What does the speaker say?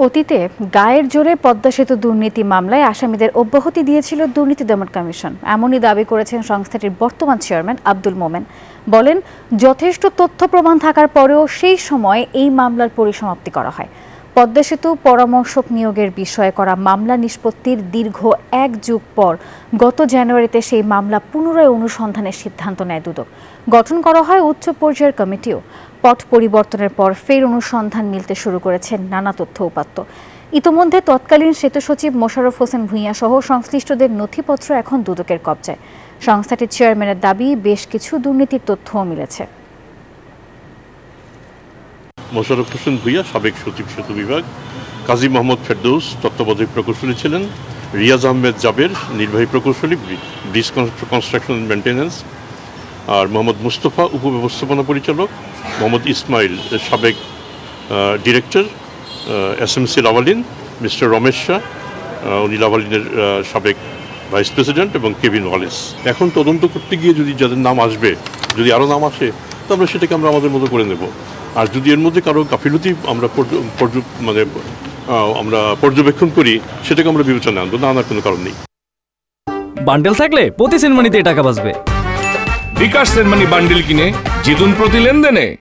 অতীতে গায়ের জোরে পদ্মা সেতু দুর্নীতি মামলায় আসামিদের অব্যাহতি দিয়েছিল দুর্নীতি দমন কমিশন। এমনই দাবি করেছেন সংস্থাটির বর্তমান চেয়ারম্যান আব্দুল মোমেন। বলেন, যথেষ্ট তথ্য প্রমাণ থাকার পরেও সেই সময় এই মামলার পরিসমাপ্তি করা হয়। পদ্মা সেতু পরামর্শক নিয়োগের বিষয়ে করা মামলা নিষ্পত্তির দীর্ঘ 1 যুগ পর গত জানুয়ারিতে সেই মামলা পুনরায় অনুসন্ধানের সিদ্ধান্ত নেয় দুদক। গঠন করা হয় উচ্চ পর্যায়ের কমিটিও। পথ পরিবর্তনের পর ফের অনুসন্ধান মিলতে শুরু করেছেন নানা তথ্য উপাত্ত। ইতোমধ্যে তৎকালীন সেতু সচিব মোশাররফ হোসেন ভূঁইয়া সহ সংশ্লিষ্টদের নথিপত্র এখন দুদকের কবজায়। সংস্থাটির চেয়ারম্যানের দাবি, বেশ কিছু দুর্নীতির তথ্যও মিলেছে। মোশাররফ হোসেন ভূঁইয়া সাবেক সচিব সেতু বিভাগ, কাজী মোহাম্মদ ফেরদৌস তত্ত্বাবধায়ক প্রকৌশলী ছিলেন, রিয়াজ আহমেদ জাবের নির্বাহী প্রকৌশলী ব্রিজ কনস্ট্রাকশন অ্যান্ড মেনটেন্যান্স, আর মোহাম্মদ মুস্তফা উপব্যবস্থাপনা পরিচালক, মোহাম্মদ ইসমাইল সাবেক director, SMC Lavalin, mister Ramesh Shah উনি লাভালিনের সাবেক ভাইস প্রেসিডেন্ট, এবং কেভিন ওয়ালেস। এখন তদন্ত করতে গিয়ে যদি যাদের নাম আসবে, যদি আরও নাম আসে, তো আমরা সেটাকে আমাদের মতো করে নেব। আর যদি এর মধ্যে কারো গাফিলতি আমরা পর্যবেক্ষণ করি, সেটাকে আমরা বিবেচনায় আনবো, না আনার কোনো কারণ নেই। বান্ডেল থাকলে প্রতি সেনমানিতে টাকা বাঁচবে। বিকাশ সেনমানি বান্ডেল কিনে জিতুন প্রতি লেনদেনে।